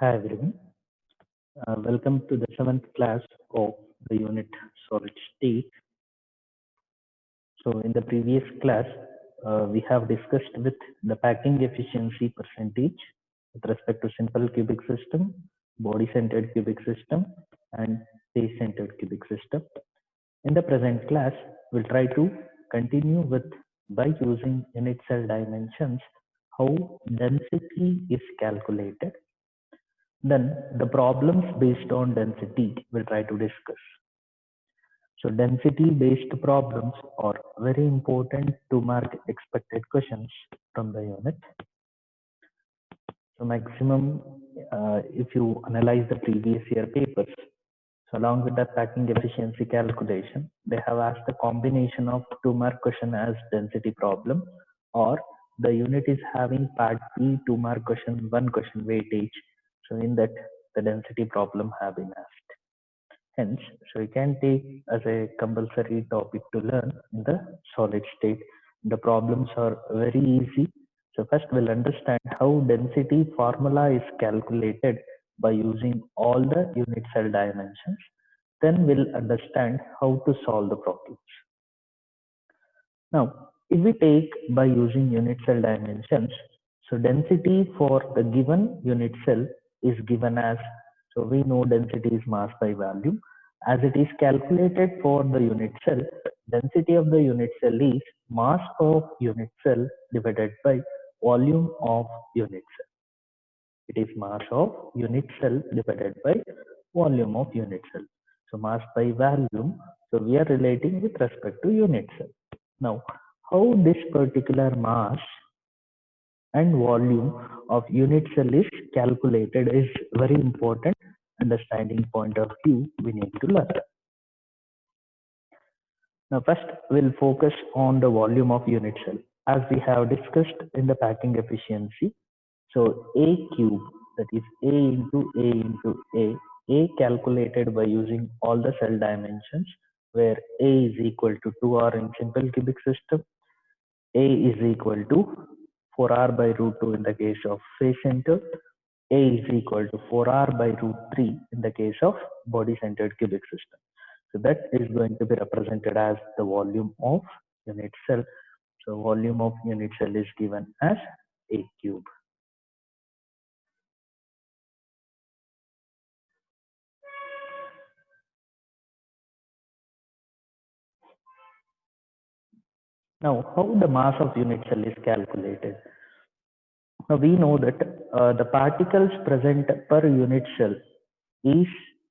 Hi everyone, welcome to the 7th class of the unit solid state. So in the previous class, we have discussed with the packing efficiency percentage with respect to simple cubic system, body-centered cubic system, and face-centered cubic system. In the present class, we'll try to continue with by using unit cell dimensions, how density is calculated. Then the problems based on density we'll try to discuss. So density based problems are very important to mark expected questions from the unit. So maximum, if you analyze the previous year papers, so along with the packing efficiency calculation, they have asked the combination of 2-mark question as density problem, or the unit is having part B 2-mark question, 1 question weightage. So in that, the density problem have been asked. Hence, so you can take as a compulsory topic to learn in the solid state. The problems are very easy. So first we'll understand how density formula is calculated by using all the unit cell dimensions. Then we'll understand how to solve the problems. Now, if we take by using unit cell dimensions, so density for the given unit cell is given as, so we know density is mass by volume. As it is calculated for the unit cell, density of the unit cell is mass of unit cell divided by volume of unit cell. It is mass of unit cell divided by volume of unit cell. So mass by volume, so we are relating with respect to unit cell. Now, how this particular mass and volume of unit cell is calculated is very important understanding point of view we need to learn. Now, first we'll focus on the volume of unit cell. As we have discussed in the packing efficiency, so A cube, that is A calculated by using all the cell dimensions, where A is equal to 2R in simple cubic system, A is equal to 4R by root 2 in the case of face centered, A is equal to 4R by root 3 in the case of body centered cubic system. So that is going to be represented as the volume of unit cell. So volume of unit cell is given as A cube. Now, how the mass of unit cell is calculated? Now, we know that the particles present per unit cell is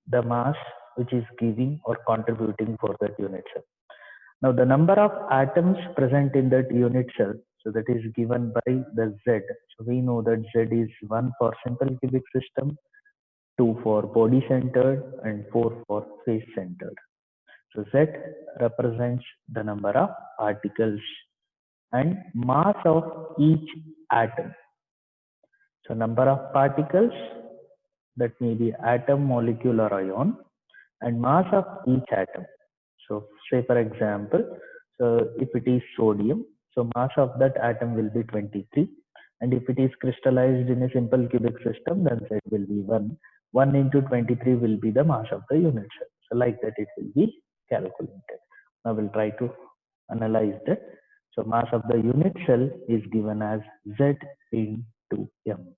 the mass which is giving or contributing for that unit cell. Now, the number of atoms present in that unit cell, so that is given by the Z. So we know that Z is 1 for simple cubic system, 2 for body centered, and 4 for face centered. So Z represents the number of particles and mass of each atom. So number of particles, that may be atom, molecule, or ion, and mass of each atom. So say for example, so if it is sodium, so mass of that atom will be 23. And if it is crystallized in a simple cubic system, then it will be 1. 1 into 23 will be the mass of the unit cell. So like that it will be calculated. Now we'll try to analyze that. So mass of the unit cell is given as Z into M.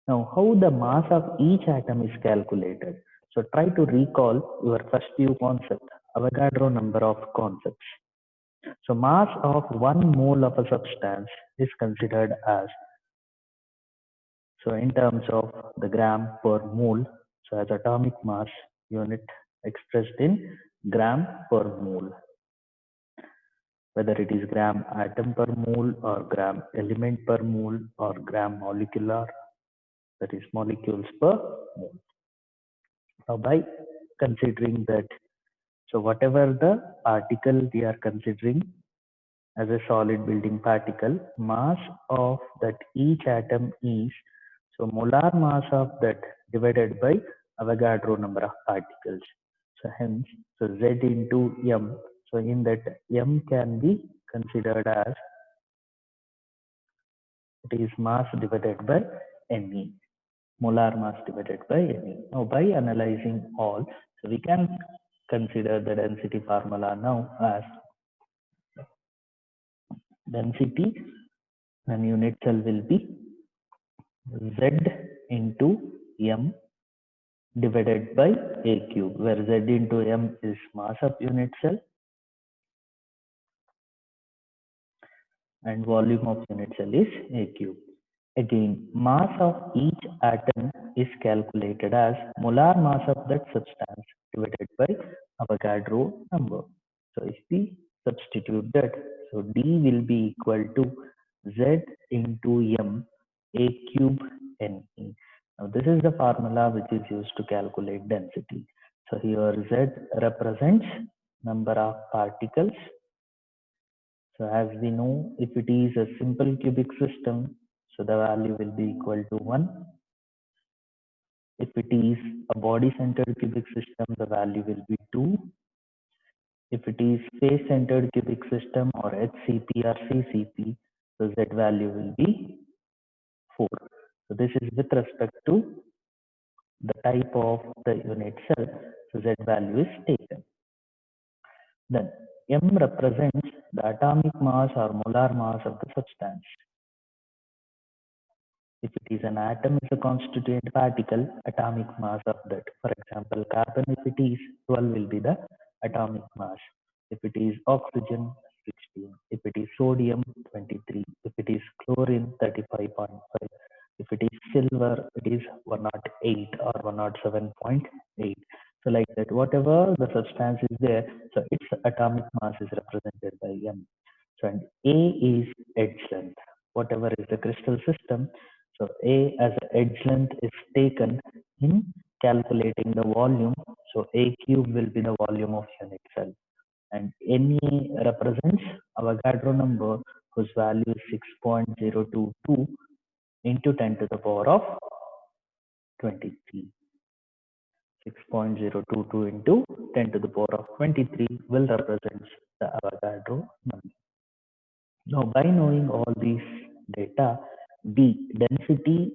Now how the mass of each atom is calculated? So try to recall your first few concepts, Avogadro number of concepts. So mass of 1 mole of a substance is considered as, so in terms of the gram per mole, so as atomic mass unit expressed in gram per mole. Whether it is gram atom per mole or gram element per mole or gram molecular, that is molecules per mole. Now by considering that, so whatever the particle we are considering as a solid building particle, mass of that each atom is, so molar mass of that divided by Avogadro number of particles. So hence, so Z into M, so in that M can be considered as, it is mass divided by Ne. molar mass divided by NE. Now by analyzing all, so we can consider the density formula now as density and unit cell will be Z into M divided by A cube, where Z into M is mass of unit cell and volume of unit cell is A cube. Again, mass of each atom is calculated as molar mass of that substance divided by Avogadro number. So if we substitute that, so D will be equal to Z into M A cube Ne. Now this is the formula which is used to calculate density. So here Z represents number of particles. So as we know, if it is a simple cubic system, so the value will be equal to 1. If it is a body-centered cubic system, the value will be 2. If it is face-centered cubic system or HCP or CCP, so Z value will be 4. So this is with respect to the type of the unit cell. So Z value is taken. Then M represents the atomic mass or molar mass of the substance. If it is an atom, is a constituent particle, atomic mass of that. For example, carbon, if it is 12, will be the atomic mass. If it is oxygen, 16. If it is sodium, 23. If it is chlorine, 35.5. If it is silver, it is 108 or 107.8. So like that, whatever the substance is there, so its atomic mass is represented by M. So and A is edge length. Whatever is the crystal system, so A as a edge length is taken in calculating the volume. So A cube will be the volume of unit cell. And Ne represents Avogadro number whose value is 6.022 into 10 to the power of 23. 6.022 into 10 to the power of 23 will represent the Avogadro number. Now, by knowing all these data, the density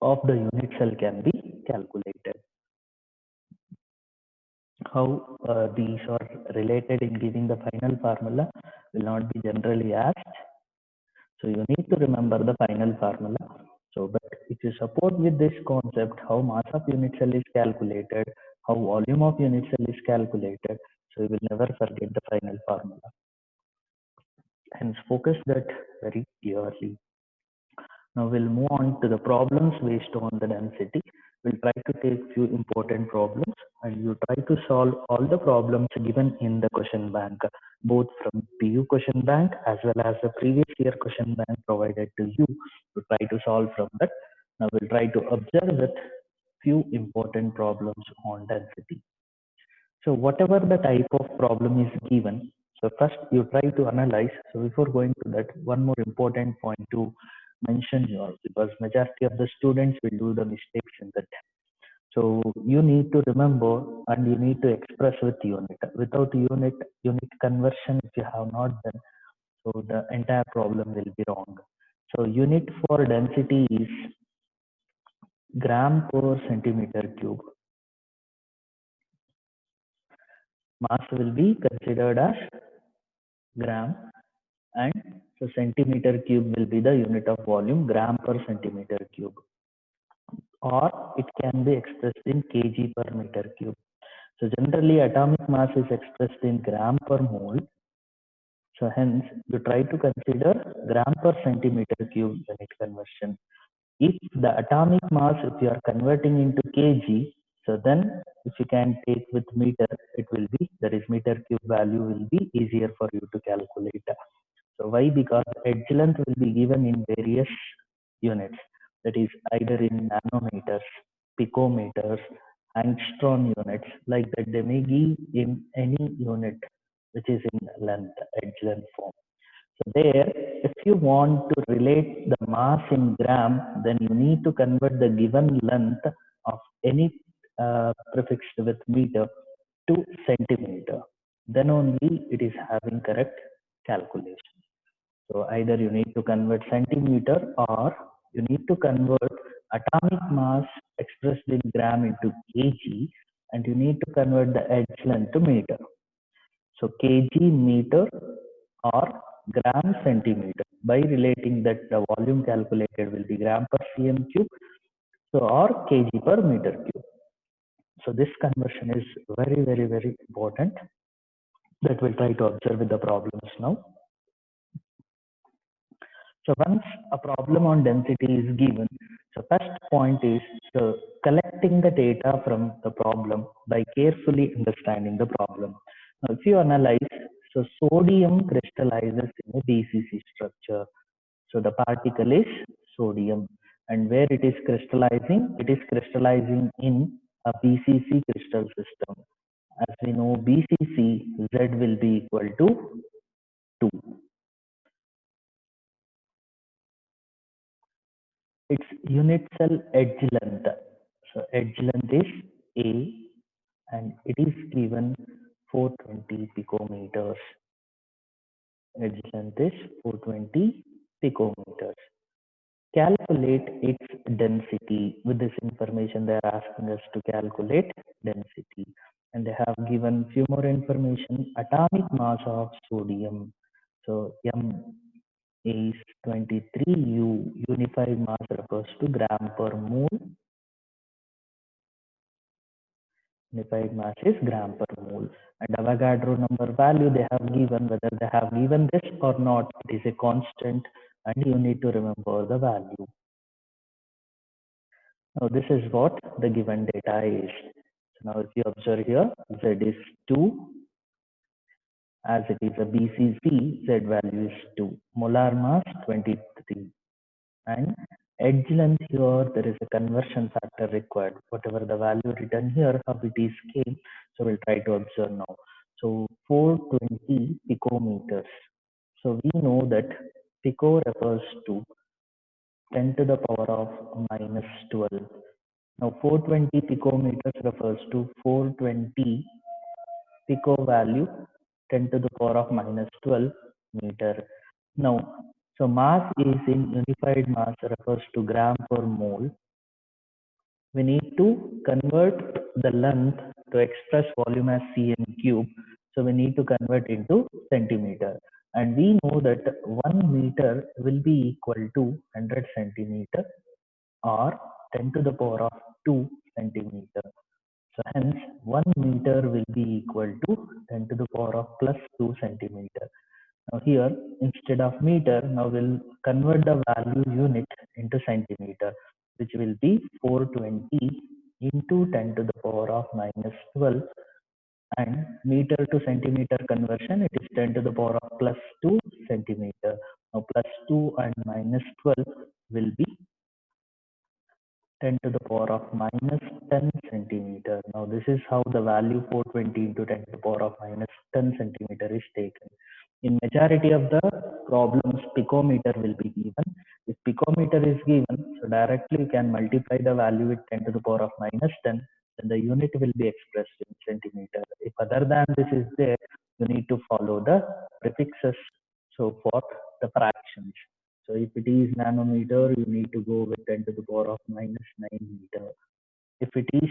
of the unit cell can be calculated. How these are related in giving the final formula will not be generally asked. So you need to remember the final formula. So, but if you support with this concept, how mass of unit cell is calculated, how volume of unit cell is calculated, so you will never forget the final formula. Hence, focus that very clearly. Now we'll move on to the problems based on the density. We'll try to take few important problems and you try to solve all the problems given in the question bank, both from PU question bank as well as the previous year question bank provided to you. To try to solve from that. Now we'll try to observe that few important problems on density. So whatever the type of problem is given, so first you try to analyze. So before going to that, one more important point to mention here, because majority of the students will do the mistakes in that. So you need to remember and you need to express with unit. Without unit conversion, if you have not done, so the entire problem will be wrong. So unit for density is gram per centimeter cube. Mass will be considered as gram, and so centimeter cube will be the unit of volume, gram per centimeter cube, or it can be expressed in kg per meter cube. So generally atomic mass is expressed in gram per mole. So hence you try to consider gram per centimeter cube unit conversion. If the atomic mass, if you are converting into kg, so then if you can take with meter, it will be, that is meter cube value will be easier for you to calculate. So why? Because edge length will be given in various units, that is either in nanometers, picometers, angstrom units, like that they may give in any unit which is in length, edge length form. So there, if you want to relate the mass in gram, then you need to convert the given length of any prefixed with meter to centimeter. Then only it is having correct calculation. So either you need to convert centimeter or you need to convert atomic mass expressed in gram into kg, and you need to convert the edge length to meter. So kg meter or gram centimeter, by relating that the volume calculated will be gram per cm cube, so or kg per meter cube. So this conversion is very important that we'll try to observe with the problems now. So once a problem on density is given, so first point is collecting the data from the problem by carefully understanding the problem. Now, if you analyze, so sodium crystallizes in a BCC structure. So the particle is sodium, and where it is crystallizing? It is crystallizing in a BCC crystal system. As we know, BCC Z will be equal to 2. Its unit cell edge length. So edge length is A, and it is given 420 picometers. Edge length is 420 picometers. Calculate its density. With this information, they are asking us to calculate density. And they have given few more information. Atomic mass of sodium. So M is 23 U. Unified mass refers to gram per mole. Unified mass is gram per mole. And Avogadro number value they have given, whether they have given this or not, it is a constant, and you need to remember the value. Now this is what the given data is. So now if you observe here, Z is 2. As it is a BCC, Z value is 2. Molar mass 23. And edge length here, there is a conversion factor required. Whatever the value written here, how it is scaled. So we'll try to observe now. So 420 picometers. So we know that pico refers to 10 to the power of minus 12. Now 420 picometers refers to 420 pico value 10 to the power of minus 12 meter. Now, so mass is in unified mass refers to gram per mole. We need to convert the length to express volume as cm cube. So we need to convert into centimeter. And we know that 1 meter will be equal to 100 centimeter or 10 to the power of 2 centimeter. So hence 1 meter will be equal to 10 to the power of plus 2 centimeter. Now here, instead of meter, now we'll convert the value unit into centimeter, which will be 420 into 10 to the power of minus 12, and meter to centimeter conversion, it is 10 to the power of plus 2 centimeter. Now plus 2 and minus 12 will be 10 to the power of minus 10 centimeter. Now this is how the value 420 into 10 to the power of minus 10 centimeter is taken. In majority of the problems, picometer will be given. If picometer is given, so directly you can multiply the value with 10 to the power of minus 10, then the unit will be expressed in centimeter. If other than this is there, you need to follow the prefixes. So for the fractions. So if it is nanometer, you need to go with 10 to the power of minus 9 meter. If it is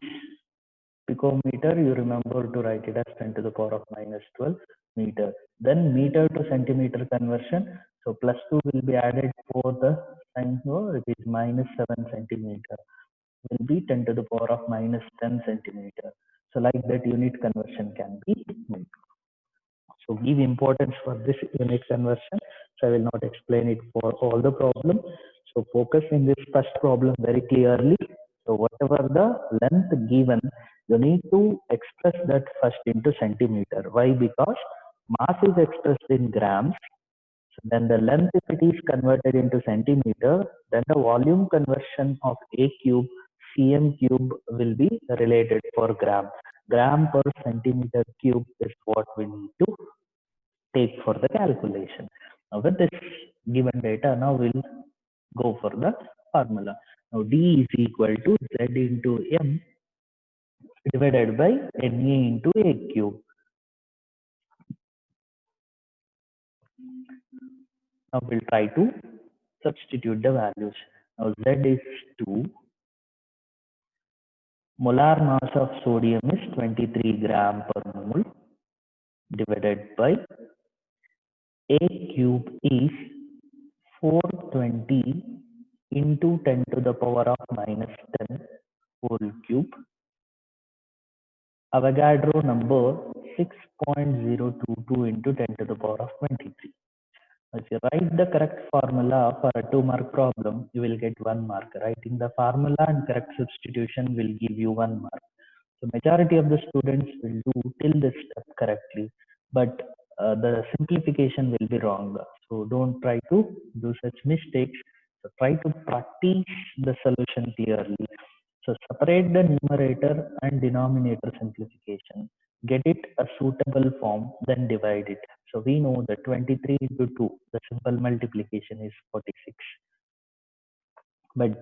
picometer, you remember to write it as 10 to the power of minus 12 meter. Then meter to centimeter conversion. So plus 2 will be added for the sign here. It is minus 7 centimeter. Will be 10 to the power of minus 10 centimeter. So like that unit conversion can be made. So give importance for this unit conversion. So I will not explain it for all the problem. So focus in this first problem very clearly. So whatever the length given, you need to express that first into centimeter. Why? Because mass is expressed in grams. So then the length, if it is converted into centimeter, then the volume conversion of A cube, cm cube will be related for gram. Gram per centimeter cube is what we need to take for the calculation. Now with this given data, now we'll go for the formula. Now D is equal to Z into M divided by Na into A cube. Now we'll try to substitute the values. Now Z is 2, molar mass of sodium is 23 gram per mole divided by A cube is 420 into 10 to the power of minus 10 whole cube. Avogadro number 6.022 into 10 to the power of 23. If you write the correct formula for a 2-mark problem, you will get 1 mark. Writing the formula and correct substitution will give you 1 mark. So majority of the students will do till this step correctly, but the simplification will be wrong. So don't try to do such mistakes. So try to practice the solution clearly. So separate the numerator and denominator simplification. Get it a suitable form, then divide it. So we know that 23 into 2, the simple multiplication is 46. But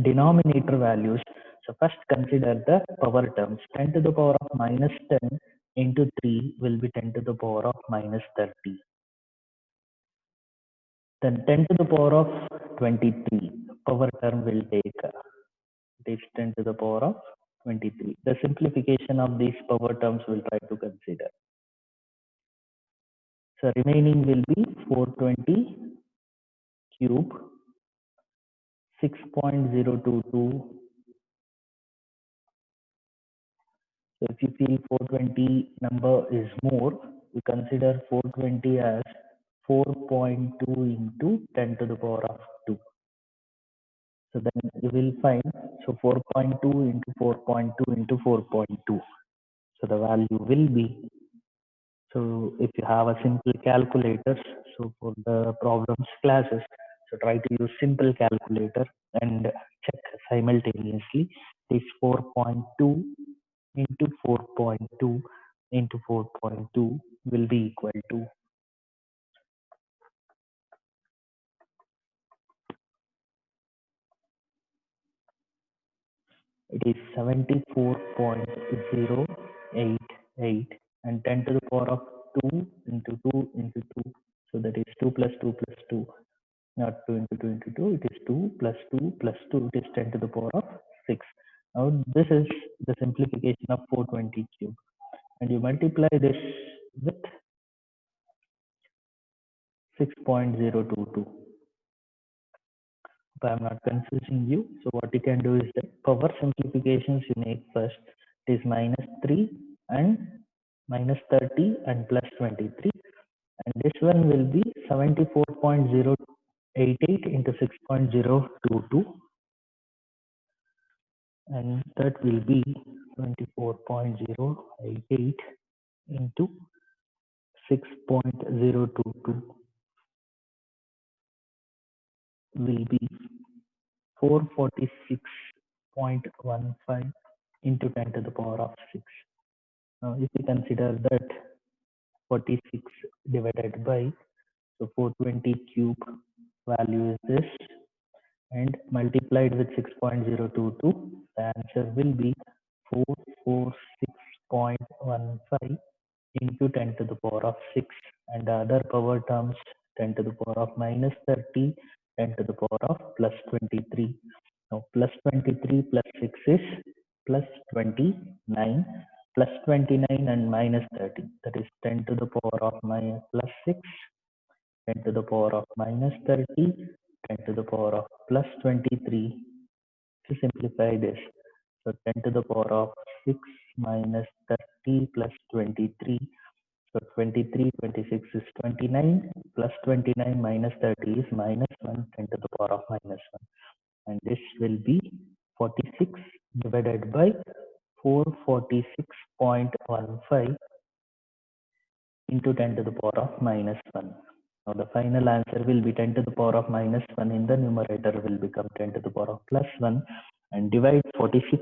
denominator values, so first consider the power terms. 10 to the power of minus 10 into 3 will be 10 to the power of minus 30. Then 10 to the power of 23, power term will take it is 10 to the power of 23. The simplification of these power terms will try to consider. So remaining will be 420 cube 6.022. So if you feel 420 number is more, you consider 420 as 4.2 into 10 to the power of 2. So then you will find, so 4.2 into 4.2 into 4.2. So the value will be, so if you have a simple calculator, so for the problems classes, so try to use simple calculator and check simultaneously. This 4.2 into 4.2 into 4.2 will be equal to, it is 74.088, and 10 to the power of 2 into 2 into 2, so that is 2 plus 2 plus 2, not 2 into 2 into 2, it is 2 plus 2 plus 2, it is 10 to the power of 6. Now this is the simplification of 420 cube, and you multiply this with 6.022. If I'm not confusing you, so what you can do is that power simplifications you make first. It is minus 3 and minus 30 and plus 23, and this one will be 74.088 into 6.022, and that will be 24.088 into 6.022 will be 446.15 into 10 to the power of 6. Now, if we consider that 46 divided by, so 420 cube value is this, and multiplied with 6.022, the answer will be 446.15 into 10 to the power of 6, and the other power terms 10 to the power of minus 30, 10 to the power of plus 23. Now plus 23 plus 6 is plus 29, plus 29 and minus 30, that is 10 to the power of minus plus 6, 10 to the power of minus 30, 10 to the power of plus 23. To simplify this, so 10 to the power of 6 minus 30 plus 23. So 23, 26 is 29, plus 29 minus 30 is minus 1, 10 to the power of minus 1. And this will be 46 divided by 446.15 into 10 to the power of minus 1. Now the final answer will be 10 to the power of minus 1 in the numerator will become 10 to the power of plus 1, and divide 46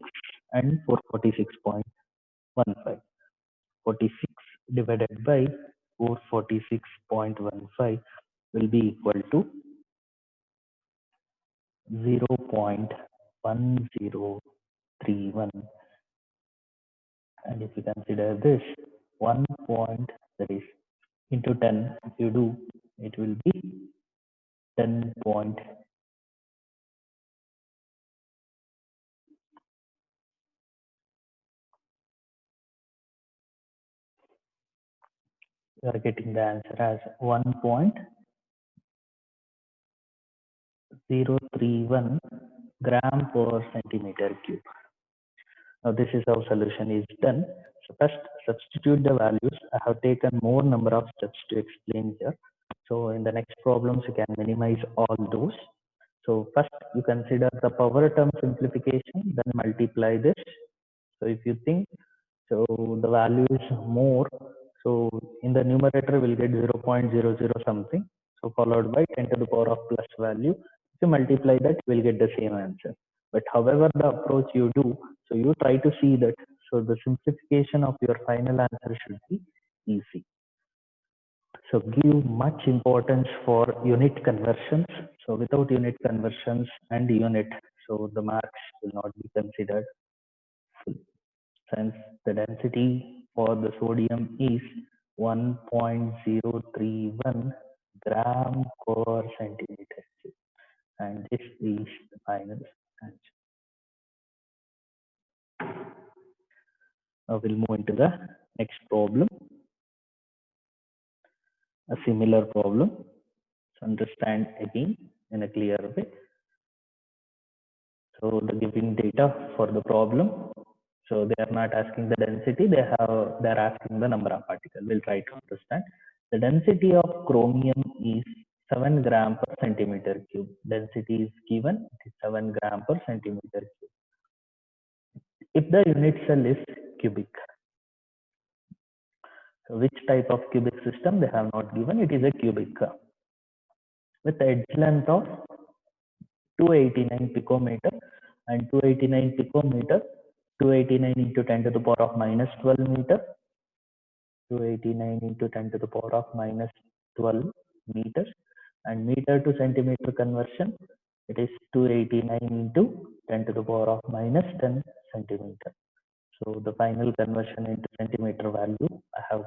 and 446.15. 46 divided by 446.15 will be equal to 0.1031, and if you consider this 1 point, that is into 10, if you do, it will be 10.8 You are getting the answer as 1.031 gram per centimeter cube. Now this is how solution is done. So first substitute the values. I have taken more number of steps to explain here. So in the next problems you can minimize all those. So first you consider the power term simplification, then multiply this. So if you think so the value is more, so in the numerator we'll get 0.00 something. So followed by 10 to the power of plus value. If you multiply that, we'll get the same answer. But however the approach you do, so you try to see that, so the simplification of your final answer should be easy. So give much importance for unit conversions. So without unit conversions and unit, so the marks will not be considered full. Since the density for the sodium is 1.031 gram per centimeter cube, and this is the final answer. Now we'll move into the next problem, a similar problem. So understand again in a clear way. So the giving data for the problem. So they are not asking the density, they are asking the number of particles. We'll try to understand. The density of chromium is 7 gram per centimeter cube. Density is given, it is 7 gram per centimeter cube. If the unit cell is cubic, so which type of cubic system they have not given, it is a cubic with edge length of 289 picometer, and 289 picometer, 289 into 10 to the power of minus 12 meter, 289 into 10 to the power of minus 12 meters, and meter to centimeter conversion, it is 289 into 10 to the power of minus 10 centimeter. So the final conversion into centimeter value I have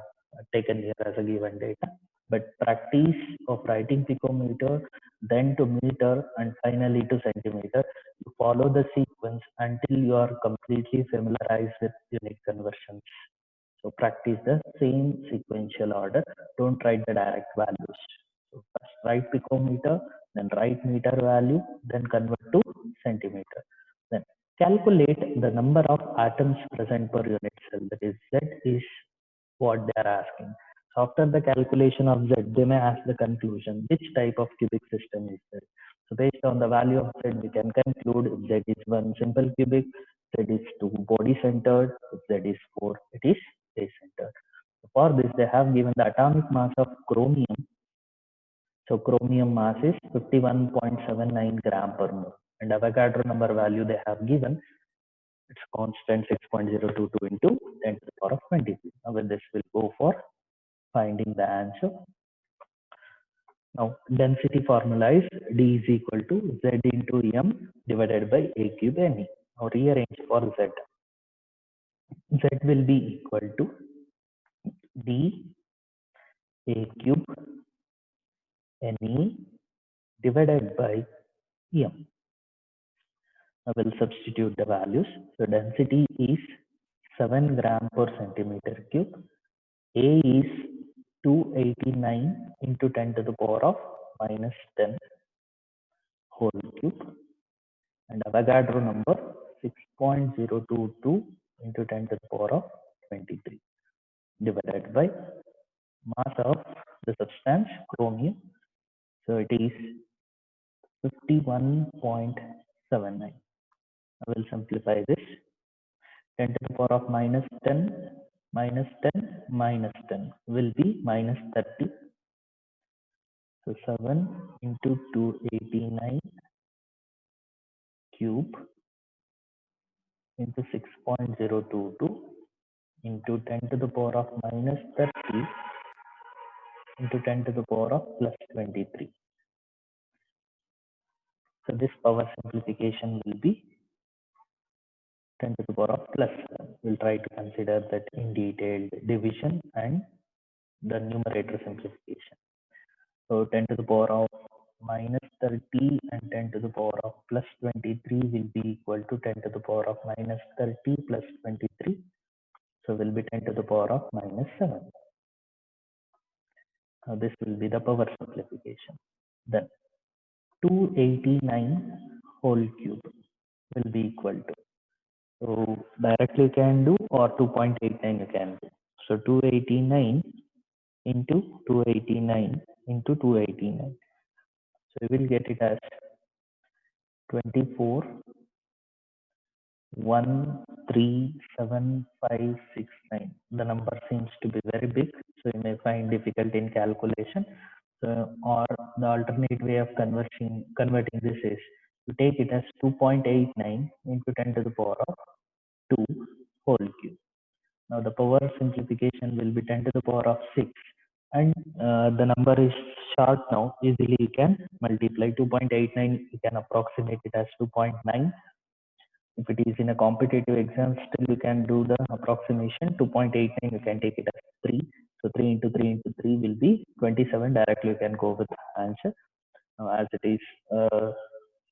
taken here as a given data. But practice of writing picometer, then to meter, and finally to centimeter, you follow the sequence until you are completely familiarized with unit conversions. So practice the same sequential order. Don't write the direct values. So first write picometer, then write meter value, then convert to centimeter. Then calculate the number of atoms present per unit cell. That is Z is what they are asking. So after the calculation of Z, they may ask the conclusion, which type of cubic system is this? So based on the value of Z, we can conclude if Z is 1 simple cubic, Z is 2 body centered, if Z is 4, it is base centered. So for this, they have given the atomic mass of chromium. So chromium mass is 51.79 gram per mole. And Avogadro number value they have given, it's constant 6.022 into 10 to the power of 23. Now with this, we'll go for finding the answer. Now density formula is D is equal to Z into M divided by A cube Ne. Now rearrange for Z. Z will be equal to D A cube Ne divided by M. I will substitute the values. So density is 7 gram per centimeter cube. A is 289 into 10 to the power of minus 10 whole cube, and Avogadro number 6.022 into 10 to the power of 23 divided by mass of the substance chromium. So it is 51.79. I will simplify this. 10 to the power of minus 10 minus 10 minus 10 will be minus 30. So 7 into 289 cube into 6.022 into 10 to the power of minus 30 into 10 to the power of plus 23. So this power simplification will be 10 to the power of plus 7. We'll try to consider that in detailed division and the numerator simplification. So 10 to the power of minus 30 and 10 to the power of plus 23 will be equal to 10 to the power of minus 30 plus 23. So will be 10 to the power of minus 7. Now this will be the power simplification. Then 289 whole cube will be equal to, so directly you can do or 2.89 you can do. So 289 into 289 into 289. So we will get it as 24 137,569. The number seems to be very big, so you may find difficult in calculation. So, or the alternate way of converting this is to take it as 2.89 into 10 to the power of 2 whole cube. Now the power simplification will be 10 to the power of 6, and the number is short now. Easily you can multiply 2.89. You can approximate it as 2.9. If it is in a competitive exam, still you can do the approximation. 2.89 you can take it as 3. So 3 into 3 into 3 will be 27. Directly you can go with the answer. As it is,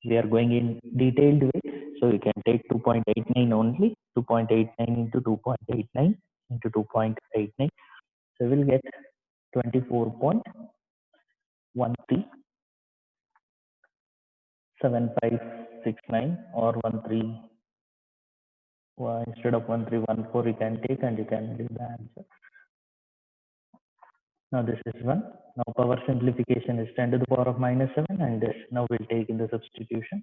we are going in detailed way. So you can take 2.89 only. 2.89 into 2.89 into 2.89. So we will get 24.137569 or 13. Instead of 1314 you can take and you can leave the answer. Now this is 1. Now power simplification is 10 to the power of -7, and this now we'll take in the substitution.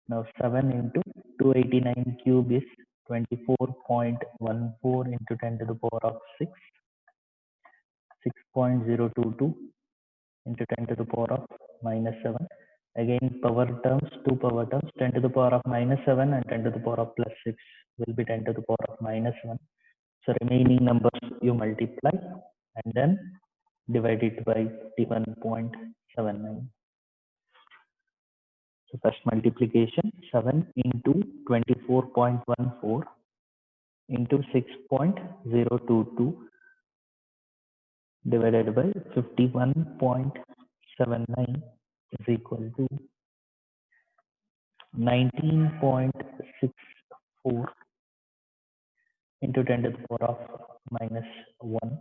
Now 7 into 289 cube is 24.14 into 10 to the power of 6, 6.022 into 10 to the power of -7. Again power terms, two power terms, 10 to the power of -7 and 10 to the power of +6 will be 10 to the power of -1. So remaining numbers you multiply and then divide it by 51.79. So first multiplication, 7 into 24.14 into 6.022 divided by 51.79 is equal to 19.64 into 10 to the power of -1.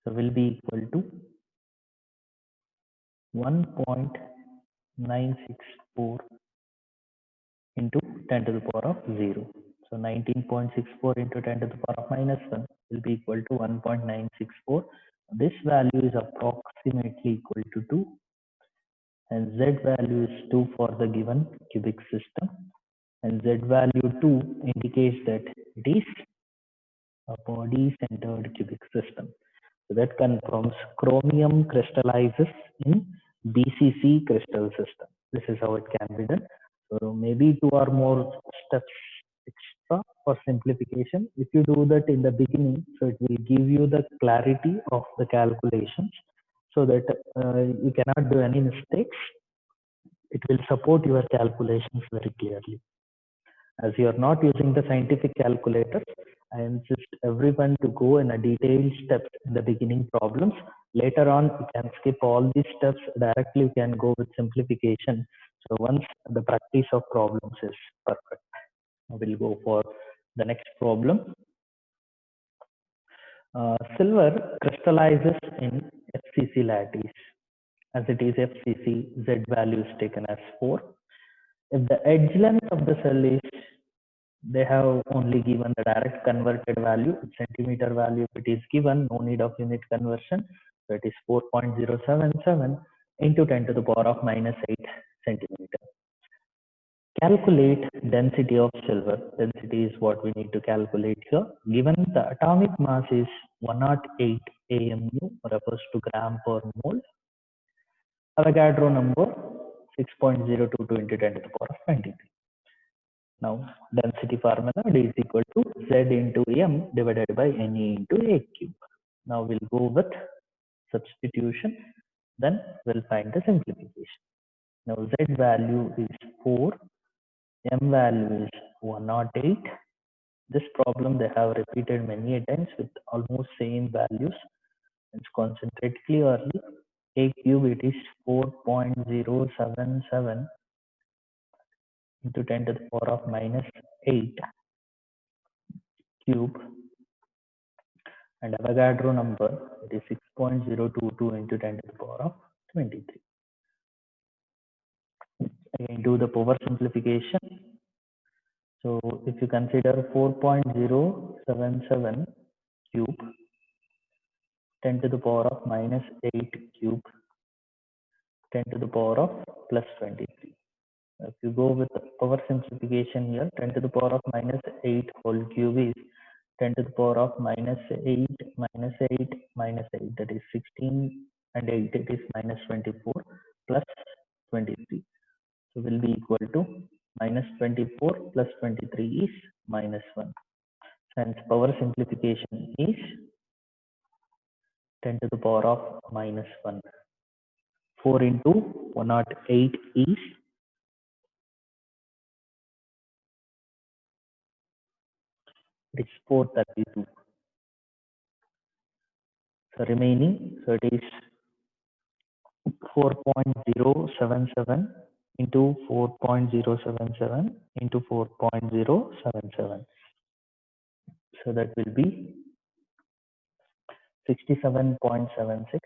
So will be equal to 1.964 into 10 to the power of 0. So 19.64 into 10 to the power of -1 will be equal to 1.964. This value is approximately equal to 2, and z value is 2 for the given cubic system, and z value 2 indicates that it is a body-centered cubic system. So that confirms chromium crystallizes in BCC crystal system. This is how it can be done. So maybe 2 or more steps extra for simplification. If you do that in the beginning, so it will give you the clarity of the calculations, so that you cannot do any mistakes. It will support your calculations very clearly. As you are not using the scientific calculators, I insist everyone to go in a detailed steps in the beginning problems. Later on, you can skip all these steps. Directly, you can go with simplification. So once the practice of problems is perfect, we'll go for the next problem. Silver crystallizes in FCC lattice. As it is FCC, Z value is taken as 4. If the edge length of the cell is, they have only given the direct converted value, centimeter value. If it is given, no need of unit conversion. So it is 4.077 into 10 to the power of -8 centimeter. Calculate density of silver. Density is what we need to calculate here. Given the atomic mass is 108 AMU, refers to gram per mole. Avogadro number 6.022 into 10 to the power of 23. Now density formula, D is equal to Z into M divided by Ne into A cube. Now we'll go with substitution, then we'll find the simplification. Now Z value is 4, M value is 108. This problem they have repeated many times with almost same values. Let's concentrate clearly. A cube, it is 4.077 into 10 to the power of -8 cube and Avogadro number, it is 6.022 into 10 to the power of 23. Again, do the power simplification. So if you consider 4.077 cube, 10 to the power of minus 8 cube, 10 to the power of plus 23. If you go with the power simplification here, 10 to the power of minus 8 whole cube is 10 to the power of minus 8 minus 8 minus 8, that is 16, and 8, it is minus 24 plus 23. So will be equal to minus 24 plus 23 is minus 1. Hence power simplification is 10 to the power of minus 1. 4 into 108 is 432. So remaining, so it is 4.077 into 4.077 into 4.077. So that will be 67.76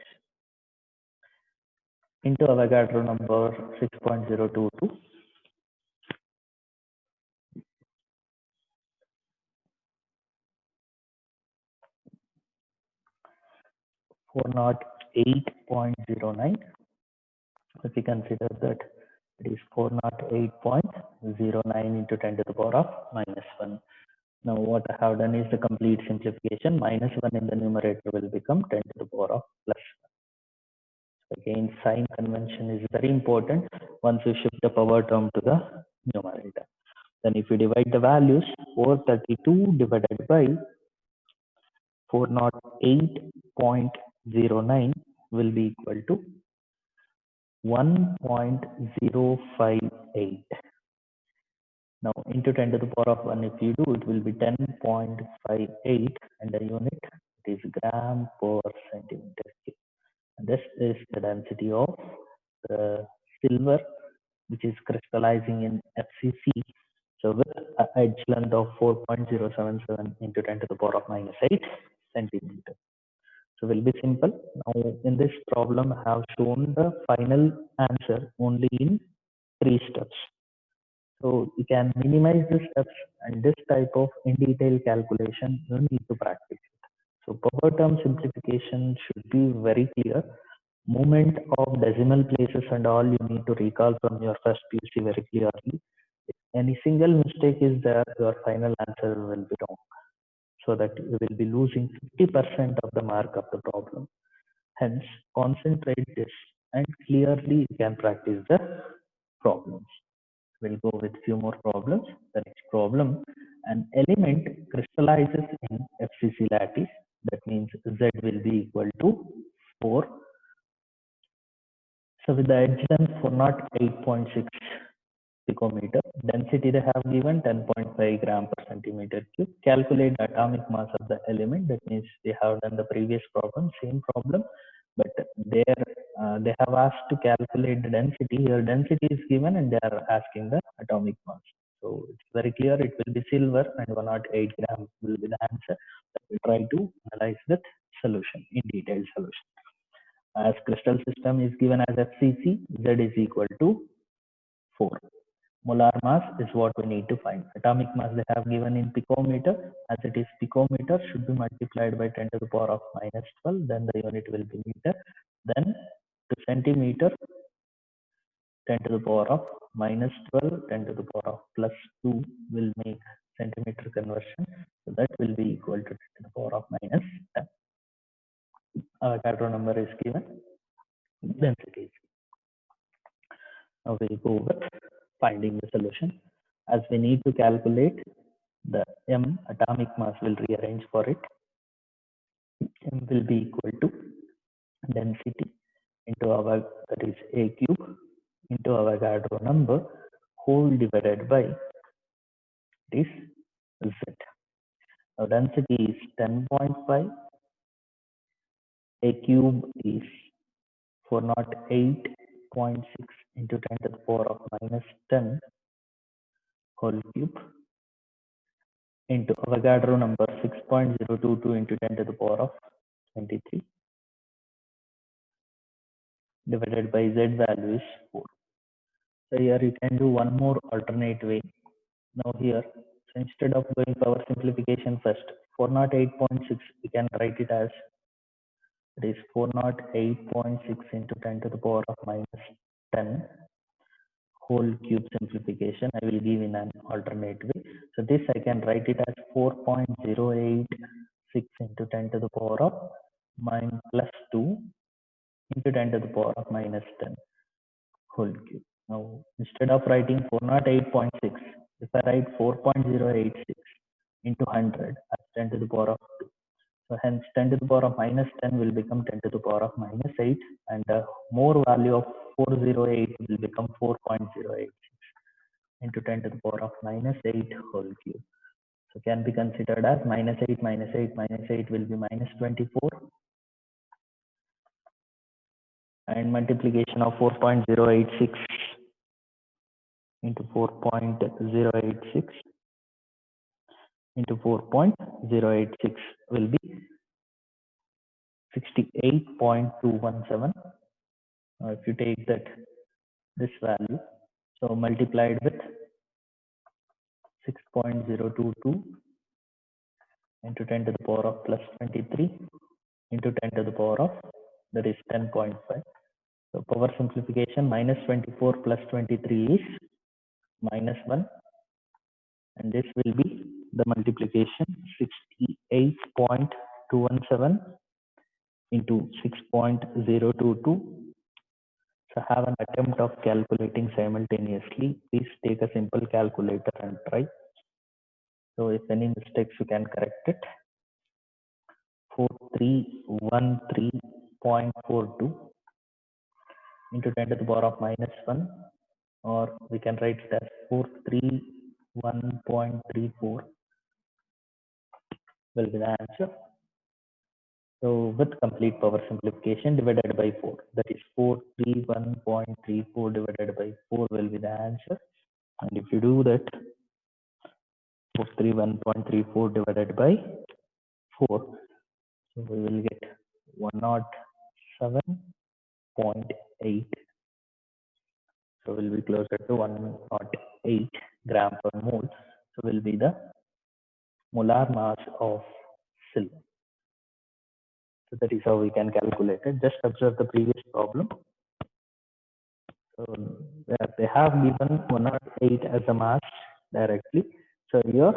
into Avogadro number 6.022. 408.09. If we consider that it is 408.09 into 10 to the power of minus 1. Now what I have done is the complete simplification. Minus 1 in the numerator will become 10 to the power of plus 1. Again, sign convention is very important once you shift the power term to the numerator. Then if you divide the values, 432 divided by 408.09 will be equal to 1.058. Now into 10 to the power of 1, if you do, it will be 10.58, and the unit is gram per centimeter cube. And this is the density of the silver, which is crystallizing in FCC. So with an edge length of 4.077 into 10 to the power of minus 8 centimeter. So will be simple. Now in this problem, I have shown the final answer only in 3 steps. So you can minimize the steps, and this type of in detail calculation you need to practice. So power term simplification should be very clear. Movement of decimal places and all you need to recall from your first PUC very clearly. If any single mistake is there, your final answer will be wrong. So that you will be losing 50% of the mark of the problem. Hence, concentrate this and clearly you can practice the problems. We'll go with few more problems. The next problem, an element crystallizes in FCC lattice. That means Z will be equal to 4. So with the edge length 408.6 picometer, density they have given 10.5 gram per centimeter cube. Calculate the atomic mass of the element. That means they have done the previous problem, same problem, but there they have asked to calculate the density. Here density is given and they are asking the atomic mass. So it's very clear it will be silver and 108 gram will be the answer. We try to analyze the solution in detailed solution. As crystal system is given as FCC, Z is equal to 4. Molar mass is what we need to find. Atomic mass they have given in picometer. As it is picometer, should be multiplied by 10 to the power of minus 12. Then the unit will be meter. Then to centimeter, 10 to the power of minus 12, 10 to the power of plus 2 will make centimeter conversion. So that will be equal to 10 to the power of minus 10. Avogadro number is given. Density. Now we'll go with finding the solution. As we need to calculate the M atomic mass, will rearrange for it. M will be equal to density into our, that is A cube, into Avogadro number whole divided by this Z. Now density is 10.5, A cube is 408.6 into 10 to the power of minus 10 whole cube into Avogadro number 6.022 into 10 to the power of 23 divided by Z value is 4. So here you can do one more alternate way. Now here, so instead of doing power simplification first, 408.6, we can write it as it is 408.6 into 10 to the power of minus 10 whole cube simplification. I will give in an alternate way. So this I can write it as 4.086 into 10 to the power of minus plus 2 into 10 to the power of minus 10 whole cube. Now instead of writing 408.6, if I write 4.086 into 100 as 10 to the power of 2. So hence 10 to the power of minus 10 will become 10 to the power of minus 8, and more value of 408 will become 4.08 into 10 to the power of minus 8 whole cube. So can be considered as minus 8 minus 8 minus 8 will be minus 24, and multiplication of 4.086 into 4.086 into 4.086 will be 68.217. If you take that this value, so multiplied with 6.022 into 10 to the power of plus 23 into 10 to the power of, that is 10.5. So power simplification, minus 24 plus 23 is minus 1, and this will be the multiplication 68.217 into 6.022. So have an attempt of calculating simultaneously. Please take a simple calculator and try. So if any mistakes, you can correct it. 4313.42 into 10 to the power of minus 1, or we can write it as 431.34 will be the answer. So with complete power simplification divided by 4, that is 431.34 divided by 4 will be the answer. And if you do that, 431.34 divided by 4, so we will get 107.8. So will be closer to 108 gram per mole. So will be the molar mass of silver. So that is how we can calculate it. Just observe the previous problem. So they have given 108 as a mass directly. So here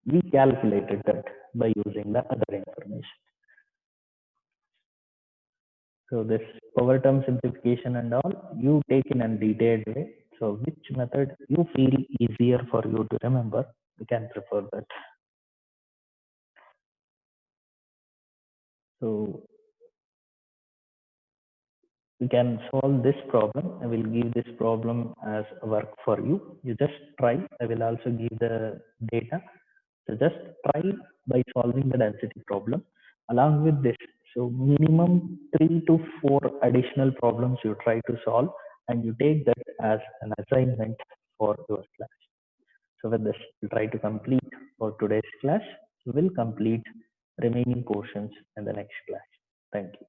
we calculated that by using the other information. So this power term simplification and all, you take in a detailed way. So which method you feel easier for you to remember, you can prefer that. So we can solve this problem. I will give this problem as a work for you. You just try. I will also give the data. So just try by solving the density problem. Along with this, so minimum 3 to 4 additional problems you try to solve, and you take that as an assignment for your class. So with this, we'll try to complete for today's class. We will complete remaining portions in the next class. Thank you.